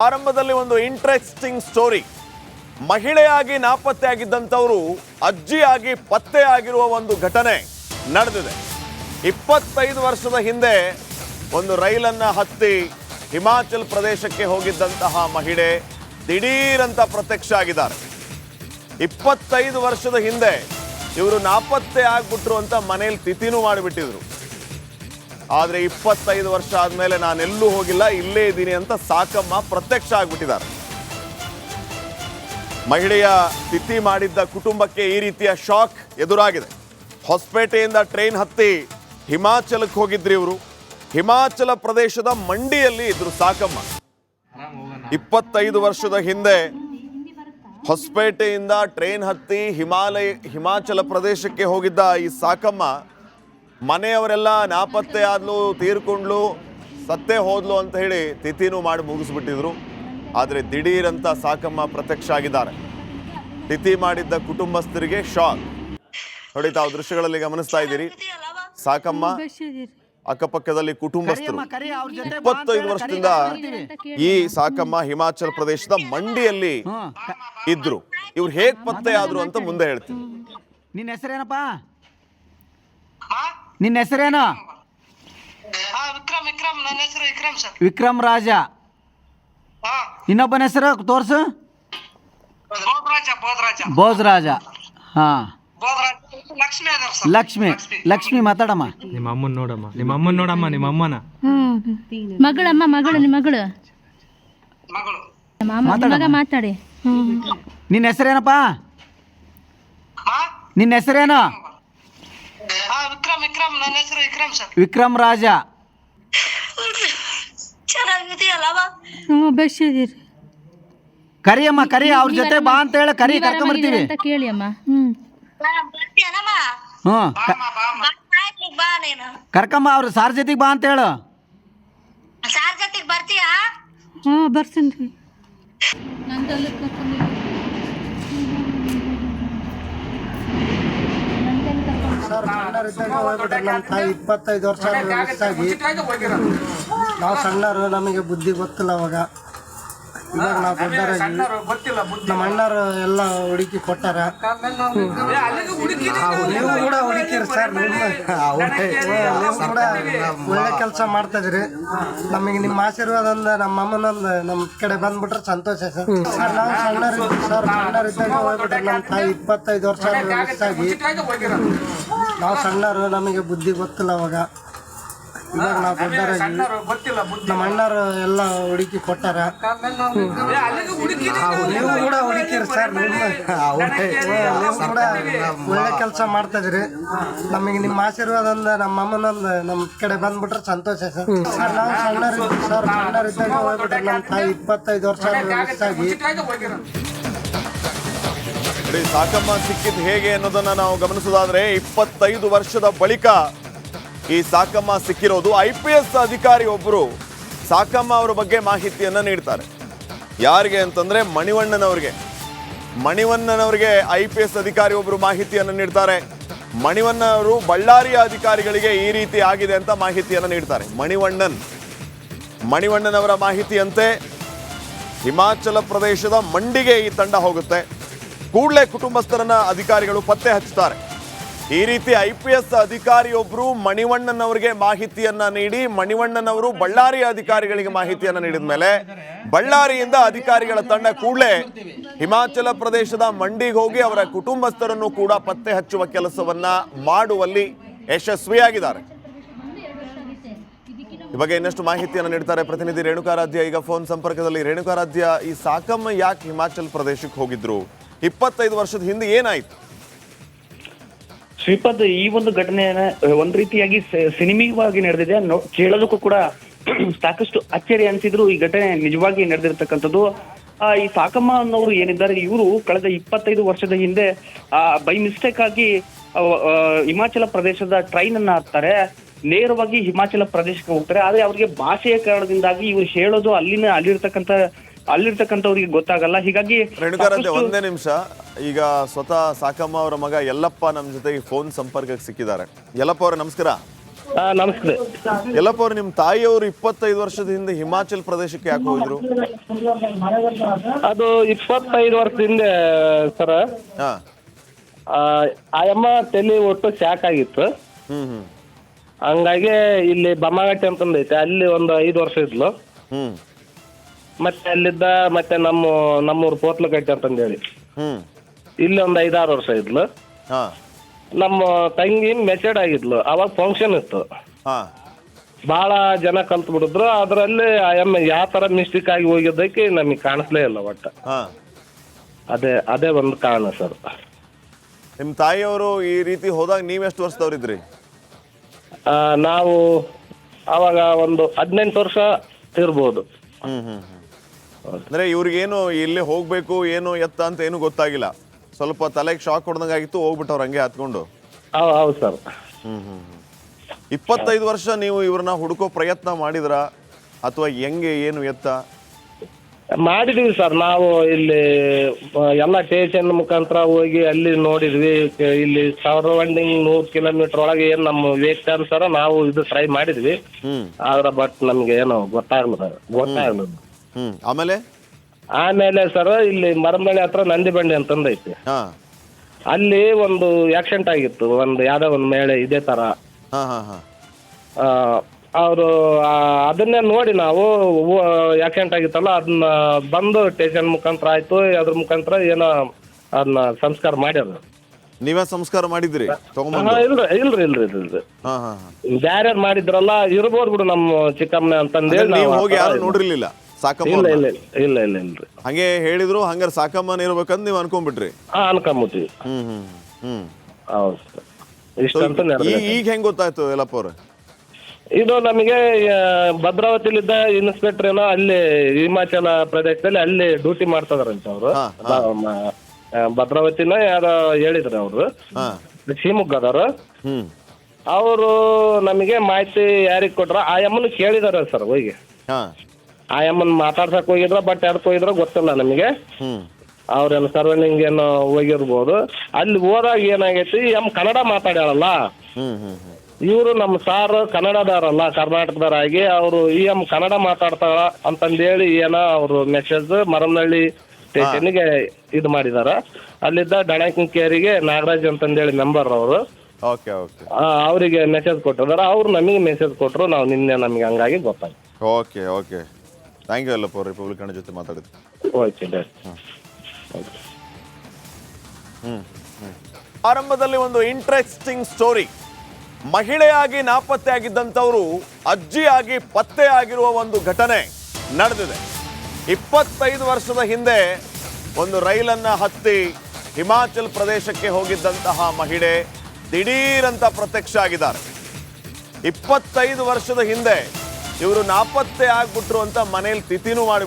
ಆರಂಭದಲ್ಲಿ ಒಂದು interesting story. ಮಹಿಳೆಯಾಗಿ ನಾಪತ್ತೆಯಾಗಿದ್ದಂಥವರು ಅಜ್ಜಿಯಾಗಿ ಪತ್ತೆ ಆಗಿರುವ ಒಂದು ಘಟನೆ ನಡೆದಿದೆ. 25 ವರ್ಷದ ಹಿಂದೆ ಒಂದು ರೈಲನ್ನು ಹತ್ತಿ ಹಿಮಾಚಲ್ ಪ್ರದೇಶಕ್ಕೆ ಹೋಗಿದ್ದಂತಹ ಮಹಿಳೆ ದಿಢೀರಂತ ಪ್ರತ್ಯಕ್ಷ ಆಗಿದ್ದಾರೆ. 25 ವರ್ಷದ ಹಿಂದೆ ಇವರು ನಾಪತ್ತೆ ಆಗ್ಬಿಟ್ರು ಅಂತ ಮನೇಲಿ ತಿಥಿನೂ ಮಾಡಿಬಿಟ್ಟಿದ್ರು. ಆದರೆ 25 ವರ್ಷ ಆದಮೇಲೆ ನಾನೆಲ್ಲೂ ಹೋಗಿಲ್ಲ, ಇಲ್ಲೇ ಇದ್ದೀನಿ ಅಂತ ಸಾಕಮ್ಮ ಪ್ರತ್ಯಕ್ಷ ಆಗ್ಬಿಟ್ಟಿದ್ದಾರೆ. ಮಹಿಳೆಯ ತಿಥಿ ಮಾಡಿದ್ದ ಕುಟುಂಬಕ್ಕೆ ಈ ರೀತಿಯ ಶಾಕ್ ಎದುರಾಗಿದೆ. ಹೊಸಪೇಟೆಯಿಂದ ಟ್ರೈನ್ ಹತ್ತಿ ಹಿಮಾಚಲಕ್ಕೆ ಹೋಗಿದ್ರಿ ಇವರು. ಹಿಮಾಚಲ ಪ್ರದೇಶದ ಮಂಡಿಯಲ್ಲಿ ಇದ್ರು ಸಾಕಮ್ಮ. 25 ವರ್ಷದ ಹಿಂದೆ ಹೊಸಪೇಟೆಯಿಂದ ಟ್ರೈನ್ ಹತ್ತಿ ಹಿಮಾಚಲ ಪ್ರದೇಶಕ್ಕೆ ಹೋಗಿದ್ದ ಈ ಸಾಕಮ್ಮ ಮನೆಯವರೆಲ್ಲ ನಾಪತ್ತೆ ಆದ್ಲು, ತೀರ್ಕೊಂಡ್ಲು, ಸತ್ತೇ ಹೋದ್ಲು ಅಂತ ಹೇಳಿ ತಿಥಿನೂ ಮಾಡಿ ಮುಗಿಸ್ಬಿಟ್ಟಿದ್ರು. ಆದರೆ ದಿಢೀರಂತ ಸಾಕಮ್ಮ ಪ್ರತ್ಯಕ್ಷ ಆಗಿದ್ದಾರೆ. ತಿಥಿ ಮಾಡಿದ್ದ ಕುಟುಂಬಸ್ಥರಿಗೆ ಶಾಕ್. ನೋಡಿ, ತಾವು ದೃಶ್ಯಗಳಲ್ಲಿ ಗಮನಿಸ್ತಾ ಇದ್ದೀರಿ. ಸಾಕಮ್ಮ ಅಕ್ಕಪಕ್ಕದಲ್ಲಿ ಕುಟುಂಬಸ್ಥರು 25 ವರ್ಷದಿಂದ ಈ ಸಾಕಮ್ಮ ಹಿಮಾಚಲ ಪ್ರದೇಶದ ಮಂಡಿಯಲ್ಲಿ ಇದ್ರು. ಇವ್ರು ಹೇಗ್ ಪತ್ತೆ ಆದ್ರು ಅಂತ ಮುಂದೆ ಹೇಳ್ತೀನಿ. ನಿನ್ನ ಹೆಸರೇನಪ್ಪ? ನಿನ್ನ ಹೆಸರೇನು? ವಿಕ್ರಮ್ ರಾಜ. ಇನ್ನೊಬ್ಬನ ಹೆಸರು ತೋರ್ಸು. ಬೋಜರಾಜ. ಹಾ, ಲಕ್ಷ್ಮಿ ಮಾತಾಡಮ್ಮ. ನಿಮ್ಮ ಅಮ್ಮನ ನೋಡಮ್ಮ, ನಿಮ್ಮ ಅಮ್ಮನ ನೋಡಮ್ಮ, ನಿಮ್ಮ ಅಮ್ಮನ ಮಗಳಮ್ಮ, ಮಗಳು, ನಿಮ್ಮ ಮಗಳು ಮಾತಾಡಿ. ನಿನ್ನ ಹೆಸರೇನಪ್ಪ? ನಿನ್ನ ಹೆಸರೇನು? ವಿಕ್ರಮ್ ರಾಜ. ಕರಿಯಮ್ಮ, ಕರಿ, ಅವ್ರ ಜೊತೆ ಬಾ ಅಂತ ಹೇಳ, ಕರಿ, ಕರ್ಕೊಂಬರ್ತೀವಿ ಅಂತ ಕೇಳಿ ಅಮ್ಮ. ಕರ್ಕಮ್ಮ, ಅವ್ರು ಸಾರ್ ಜೊತೆಗೆ ಬಾ ಅಂತ ಹೇಳು. ಬರ್ತೀನಿ. ಸರ್, ಸಣ್ಣರಿದ್ದಾಗ ಹೋಗ್ಬಿಟ್ರೆ ನಮ್ಮ ತಾಯಿ 25 ವರ್ಷ ಮಿಸ್ಸಾಗಿ. ನಾವು ಸಣ್ಣರು, ನಮಗೆ ಬುದ್ಧಿ ಗೊತ್ತಿಲ್ಲ ಅವಾಗ. ಇವಾಗ ನಾವು ದೊಡ್ಡರಾಗಿ ನಮ್ಮ ಅಣ್ಣರು ಎಲ್ಲ ಹುಡುಕಿ ಕೊಟ್ಟಾರ. ನೀವು ಕೂಡ ಹುಡುಕಿರಿ ಸರ್, ನೀವು ಕೂಡ ಒಳ್ಳೆ ಕೆಲಸ ಮಾಡ್ತಾ ಇದ್ರಿ. ನಮಗೆ ನಿಮ್ಮ ಆಶೀರ್ವಾದದಿಂದ ನಮ್ಮ ಅಮ್ಮನೊಂದು ನಮ್ಮ ಕಡೆ ಬಂದ್ಬಿಟ್ರೆ ಸಂತೋಷ ಸರ್. ನಾವು ಸಣ್ಣರಿದ್ದಾಗ ಹೋಗ್ಬಿಟ್ರೆ ನಮ್ಮ ತಾಯಿ 25 ವರ್ಷ ಮಿಸ್ಸಾಗಿ. ನಾವು ಸಣ್ಣರು, ನಮಗೆ ಬುದ್ಧಿ ಗೊತ್ತಿಲ್ಲ ಅವಾಗ. ಇವಾಗ ನಾವು ದೊಡ್ಡರಾಗಿ ನಮ್ಮ ಅಣ್ಣರು ಎಲ್ಲ ಹುಡುಕಿ ಕೊಟ್ಟಾರ. ನೀವು ಕೂಡ ಹುಡುಕಿರಿ ಸರ್, ನೀವು ಕೂಡ ಒಳ್ಳೆ ಕೆಲಸ ಮಾಡ್ತಾ ಇದ್ರಿ. ನಮಗೆ ನಿಮ್ಮ ಆಶೀರ್ವಾದದಿಂದ ನಮ್ಮ ಅಮ್ಮನೊಂದು ನಮ್ಮ ಕಡೆ ಬಂದ್ಬಿಟ್ರೆ ಸಂತೋಷ ಸರ್. ನಾವು ಸಣ್ಣರಿದ್ದಾಗ ಹೋಗ್ಬಿಟ್ರೆ ನಮ್ಮ ತಾಯಿ 25 ವರ್ಷ ಮಿಸ್ಸಾಗಿ. ಸಾಕಮ್ಮ ಸಿಕ್ಕಿದ್ದು ಹೇಗೆ ಅನ್ನೋದನ್ನ ನಾವು ಗಮನಿಸೋದಾದ್ರೆ, 25 ವರ್ಷದ ಬಳಿಕ ಈ ಸಾಕಮ್ಮ ಸಿಕ್ಕಿರೋದು. IPS ಅಧಿಕಾರಿ ಒಬ್ಬರು ಸಾಕಮ್ಮ ಅವರ ಬಗ್ಗೆ ಮಾಹಿತಿಯನ್ನ ನೀಡ್ತಾರೆ. ಯಾರಿಗೆ ಅಂತಂದ್ರೆ ಮಣಿವಣ್ಣನವರಿಗೆ IPS ಅಧಿಕಾರಿ ಒಬ್ಬರು ಮಾಹಿತಿಯನ್ನು ನೀಡ್ತಾರೆ. ಮಣಿವಣ್ಣನವರು ಬಳ್ಳಾರಿಯ ಅಧಿಕಾರಿಗಳಿಗೆ ಈ ರೀತಿ ಆಗಿದೆ ಅಂತ ಮಾಹಿತಿಯನ್ನು ನೀಡ್ತಾರೆ. ಮಣಿವಣ್ಣನವರ ಮಾಹಿತಿಯಂತೆ ಹಿಮಾಚಲ ಪ್ರದೇಶದ ಮಂಡಿಗೆ ಈ ತಂಡ ಹೋಗುತ್ತೆ. ಕೂಡಲೇ ಕುಟುಂಬಸ್ಥರನ್ನ ಅಧಿಕಾರಿಗಳು ಪತ್ತೆ ಹಚ್ಚುತ್ತಾರೆ. ಈ ರೀತಿ IPS ಅಧಿಕಾರಿಯೊಬ್ಬರು ಮಣಿವಣ್ಣನವರಿಗೆ ಮಾಹಿತಿಯನ್ನ ನೀಡಿ, ಮಣಿವಣ್ಣನವರು ಬಳ್ಳಾರಿಯ ಅಧಿಕಾರಿಗಳಿಗೆ ಮಾಹಿತಿಯನ್ನ ನೀಡಿದ ಮೇಲೆ ಬಳ್ಳಾರಿಯಿಂದ ಅಧಿಕಾರಿಗಳ ತಂಡ ಕೂಡಲೇ ಹಿಮಾಚಲ ಪ್ರದೇಶದ ಮಂಡಿಗೆ ಹೋಗಿ ಅವರ ಕುಟುಂಬಸ್ಥರನ್ನು ಕೂಡ ಪತ್ತೆ ಹಚ್ಚುವ ಕೆಲಸವನ್ನ ಮಾಡುವಲ್ಲಿ ಯಶಸ್ವಿಯಾಗಿದ್ದಾರೆ. ಈ ಬಗ್ಗೆ ಇನ್ನಷ್ಟು ಮಾಹಿತಿಯನ್ನು ನೀಡ್ತಾರೆ ಪ್ರತಿನಿಧಿ ರೇಣುಕಾರಾಧ್ಯ. ಈಗ ಫೋನ್ ಸಂಪರ್ಕದಲ್ಲಿ. ರೇಣುಕಾರಾಧ್ಯ, ಈ ಸಾಕಮ್ಮ ಯಾಕೆ ಹಿಮಾಚಲ ಪ್ರದೇಶಕ್ಕೆ ಹೋಗಿದ್ರು? 25 ವರ್ಷದ ಹಿಂದೆ ಏನಾಯ್ತು? ಶ್ರೀಪಾದ್, ಈ ಒಂದು ಘಟನೆಯನ್ನ ಒಂದ್ ರೀತಿಯಾಗಿ ಸಿನಿಮೀಯವಾಗಿ ನಡೆದಿದೆ. ಕೇಳೋದಕ್ಕೂ ಕೂಡ ಸಾಕಷ್ಟು ಅಚ್ಚರಿ ಅನಿಸಿದ್ರು. ಈ ಘಟನೆ ನಿಜವಾಗಿ ನಡೆದಿರ್ತಕ್ಕಂಥದ್ದು. ಈ ಸಾಕಮ್ಮ ಅನ್ನೋರು ಏನಿದ್ದಾರೆ, ಇವರು ಕಳೆದ 25 ವರ್ಷದ ಹಿಂದೆ ಬೈ ಮಿಸ್ಟೇಕ್ ಆಗಿ ಹಿಮಾಚಲ ಪ್ರದೇಶದ ಟ್ರೈನ್ ಅನ್ನ ಹತ್ತಾರೆ. ನೇರವಾಗಿ ಹಿಮಾಚಲ ಪ್ರದೇಶಕ್ಕೆ ಹೋಗ್ತಾರೆ. ಆದ್ರೆ ಅವ್ರಿಗೆ ಭಾಷೆಯ ಕಾರಣದಿಂದಾಗಿ ಇವ್ರು ಹೇಳೋದು ಅಲ್ಲಿರ್ತಕ್ಕಂಥವ್ರಿಗೆ ಗೊತ್ತಾಗಲ್ಲ. ಹೀಗಾಗಿ ರೇಣುಕಾರಾಧ್ಯ, ಒಂದೇ ನಿಮಿಷ. ಈಗ ಸ್ವತಃ ಸಾಕಮ್ಮ ಅವರ ಮಗ ಯಲ್ಲಪ್ಪ ನಮ್ಮ ಜೊತೆಗೆ ಫೋನ್ ಸಂಪರ್ಕಕ್ಕೆ ಸಿಕ್ಕಿದ್ದಾರೆ. ಯಲ್ಲಪ್ಪ ಅವರೇ, ನಮಸ್ಕಾರ. ನಮಸ್ತೆ. ಎಲ್ಲಪ್ಪ ಅವ್ರು ನಿಮ್ಮ ತಾಯಿಯವರು 25 ವರ್ಷದ ಹಿಂದೆ ಹಿಮಾಚಲ್ ಪ್ರದೇಶಕ್ಕೆ ಯಾಕೆ ಹೋಗಿದ್ರು? ಅದು 25 ವರ್ಷದ ಹಿಂದೆ ಸರ ಹಾ. ಆಯಮ್ಮ ತಲೆ ಒಟ್ಟು ಶಾಕ್ ಆಗಿತ್ತು. ಹ್ಮ್. ಹಂಗಾಗಿ ಇಲ್ಲಿ ಬಮ್ಮಗಟ್ಟಿ ಅಂತಂದೈತೆ, ಅಲ್ಲಿ ಒಂದು 5 ವರ್ಷ ಇದ್ಲು. ಹ್ಮ್. ಮತ್ತೆ ಅಲ್ಲಿದ್ದ ಮತ್ತೆ ನಮ್ಮೂರು ಪೋತ್ಲಗಟ್ಟಿ ಅಂತಂದೇಳಿ ಇಲ್ಲಿ ಒಂದು 5-6 ವರ್ಷ ಇದ್ಲು. ಹಾ. ನಮ್ಮ ತಂಗಿ ಮೆಚೂರ್ಡ್ ಆಗಿದ್ಲು, ಅವಾಗ ಫಂಕ್ಷನ್ ಇತ್ತು. ಹಾ. ಭಾಳ ಜನ ಕಲ್ತು ಬಿಡಿದ್ರು. ಅದರಲ್ಲಿ ಆಯಮ್ಮ ಯಾವ ಥರ ಮಿಸ್ಟೇಕ್ ಆಗಿ ಹೋಗಿದ್ದಕ್ಕೆ ನಮಗೆ ಕಾಣಿಸ್ಲೇ ಇಲ್ಲ ಒಟ್ಟು. ಹಾ. ಅದೇ ಒಂದು ಕಾರಣ ಸರ್. ನಿಮ್ಮ ತಾಯಿಯವರು ಈ ರೀತಿ ಹೋದಾಗ ನೀವೆಷ್ಟು ವರ್ಷದವ್ರಿದ್ರಿ? ನಾವು ಅವಾಗ ಒಂದು 18 ವರ್ಷ ಇರ್ಬೋದು. ಅಂದ್ರೆ ಇವ್ರಿಗೇನು ಇಲ್ಲಿ ಹೋಗ್ಬೇಕು ಏನು ಎತ್ತ ಅಂತ ಏನು ಗೊತ್ತಾಗಿಲ್ಲ, ಸ್ವಲ್ಪ ತಲೆಗೆ ಶಾಕ್ ಹೊಡೆದಂಗೆ ಆಗಿತ್ತು, ಹೋಗ್ಬಿಟ್ಟವ್ರು ಹಂಗೆ ಹತ್ಕೊಂಡು. ಹೌದು ಸರ್. 25 ವರ್ಷ ನೀವು ಇವ್ರನ್ನ ಹುಡುಕೋ ಪ್ರಯತ್ನ ಮಾಡಿದ್ರ ಅಥವಾ ಹೆಂಗೆ ಏನು ಎತ್ತ? ಮಾಡಿದೀವಿ ಸರ್. ನಾವು ಇಲ್ಲಿ ಎಲ್ಲ ಸ್ಟೇಷನ್ ಮುಖಾಂತರ ಹೋಗಿ ಅಲ್ಲಿ ನೋಡಿದ್ವಿ. ಇಲ್ಲಿ ಸರೌಂಡಿಂಗ್ 100 ಕಿಲೋಮೀಟರ್ ಒಳಗೆ ಏನು ನಮ್ಮ ವೇಕಾನುಸಾರ ನಾವು ಇದು ಟ್ರೈ ಮಾಡಿದ್ವಿ. ಆದ್ರೆ ಬಟ್ ನಮ್ಗೆ ಏನೋ ಗೊತ್ತಾಗ್ಲದ. ಆಮೇಲೆ ಸರ್ ಇಲ್ಲಿ ಮರಮನಹಳ್ಳಿ ಹತ್ರ ನಂದಿ ಬಂಡಿ ಅಂತಂದೈತಿ. ಅಲ್ಲಿ ಒಂದು ಆಕ್ಸಿಡೆಂಟ್ ಆಗಿತ್ತು, ಒಂದು ಯಾವ್ದೋ ಒಂದು ಮೇಳೆ ಇದೇ ತರ. ಅವರು ಅದನ್ನೇ ನೋಡಿ ನಾವು ಆಕ್ಸಿಡೆಂಟ್ ಆಗಿತ್ತಲ್ಲ ಅದನ್ನ ಬಂದು ಸ್ಟೇಷನ್ ಮುಖಾಂತರ ಆಯ್ತು, ಅದ್ರ ಮುಖಾಂತರ ಏನೋ ಅದನ್ನ ಸಂಸ್ಕಾರ ಮಾಡ್ಯಾರ. ನೀವೇ ಸಂಸ್ಕಾರ ಮಾಡಿದ್ರಿ? ಇಲ್ರಿ ಬ್ಯಾರೆ ಮಾಡಿದ್ರಲ್ಲ, ಇರ್ಬೋದು ಬಿಡು ನಮ್ಮ ಚಿಕ್ಕಮ್ಮನೆ ಅಂತಂದೇಳಿ ನೀವು ಹೋಗಿ ಯಾರು ನೋಡಿರ್ಲಿಲ್ಲ ಸಾಕಮ್ಮ? ಇಲ್ಲ ಇಲ್ರಿ. ಹಂಗೆ ಹೇಳಿದ್ರು, ಹಂಗಾರೆ ಸಾಕಮ್ಮನ ಇರ್ಬೇಕಂತ ನೀವು ಅನ್ಕೊಂಡ್ಬಿಟ್ರಿ? ಅನ್ಕೊಂಬಿಟ್ಟಿವಿ. ಹೌದು ಸರ್. ಇಷ್ಟಂತ ಈಗ ಹೆಂಗ್ ಗೊತ್ತಾಯ್ತು ಯಲ್ಲಪ್ಪ ಅವ್ರ? ಇದು ನಮಗೆ ಭದ್ರಾವತಿಲಿದ್ದ ಇನ್ಸ್ಪೆಕ್ಟರ್ ಏನೋ ಅಲ್ಲಿ ಹಿಮಾಚಲ ಪ್ರದೇಶದಲ್ಲಿ ಅಲ್ಲಿ ಡ್ಯೂಟಿ ಮಾಡ್ತದಾರಂತ ಅವರು. ಭದ್ರಾವತಿನ ಯಾರೋ ಹೇಳಿದ್ರು ಅವರು, ಶಿವಮೊಗ್ಗದವರು. ಅವರು ನಮಗೆ ಮಾಹಿತಿ ಯಾರಿಗೆ ಕೊಟ್ರ ಆಯಮ್ಮನ ಕೇಳಿದಾರೆ ಸರ್. ಹೋಗಿ ಆಯಮ್ಮನ್ ಮಾತಾಡ್ಸಕ್ ಹೋಗಿದ್ರ, ಬಟ್ ಯಾರಕ್ಕೆ ಹೋಗಿದ್ರ ಗೊತ್ತಿಲ್ಲ ನಮಗೆ. ಅವ್ರೇನು ಸರ್ವೆನಿಂಗ್ ಏನೋ ಹೋಗಿರ್ಬೋದು. ಅಲ್ಲಿ ಹೋದಾಗ ಏನಾಗೈತಿ, ಕನ್ನಡ ಮಾತಾಡ್ಯಾರಲ್ಲ ಇವರು, ನಮ್ಮ ಸಾರ್ ಕನ್ನಡದವರಲ್ಲ, ಕರ್ನಾಟಕದವರಾಗಿ ಅವರು ಕನ್ನಡ ಮಾತಾಡ್ತಾರ ಅಂತಂದೇಳಿ ಏನೋ ಅವರು ಮೆಸೇಜ್ ಮರಮನಹಳ್ಳಿ ಸ್ಟೇಷನ್ಗೆ ಇದು ಮಾಡಿದಾರ. ಅಲ್ಲಿದ್ದ ಡಣಕಿಂಕೇರಿಗೆ ನಾಗರಾಜ್ ಅಂತಂದೇಳಿ ಮೆಂಬರ್ ಅವರು, ಅವರಿಗೆ ಮೆಸೇಜ್ ಕೊಟ್ಟಿದಾರ. ಅವ್ರು ನಮಗೆ ಮೆಸೇಜ್ ಕೊಟ್ಟರು, ನಾವು ನಿನ್ನೆ ನಮಗೆ ಹಂಗಾಗಿ ಗೊತ್ತಾಯ್ತು. ಓಕೆ ಥ್ಯಾಂಕ್ ಯು ಯಲ್ಲಪ್ಪ ಅವ್ರ, ರಿಪಬ್ಲಿಕ್ ಕನ್ನಡ ಜೊತೆ ಮಾತಾಡಿದ್ವಿ. ಆರಂಭದಲ್ಲಿ ಒಂದು ಇಂಟ್ರೆಸ್ಟಿಂಗ್ ಸ್ಟೋರಿ. ಮಹಿಳೆಯಾಗಿ ನಾಪತ್ತೆ ಆಗಿದ್ದಂಥವರು ಅಜ್ಜಿಯಾಗಿ ಪತ್ತೆ ಆಗಿರುವ ಒಂದು ಘಟನೆ ನಡೆದಿದೆ. 25 ವರ್ಷದ ಹಿಂದೆ ಒಂದು ರೈಲನ್ನು ಹತ್ತಿ ಹಿಮಾಚಲ್ ಪ್ರದೇಶಕ್ಕೆ ಹೋಗಿದ್ದಂತಹ ಮಹಿಳೆ ದಿಢೀರಂತ ಪ್ರತ್ಯಕ್ಷ ಆಗಿದ್ದಾರೆ. 25 ವರ್ಷದ ಹಿಂದೆ ಇವರು ನಾಪತ್ತೆ ಆಗ್ಬಿಟ್ರು ಅಂತ ಮನೇಲಿ ತಿಥಿನೂ ಮಾಡಿ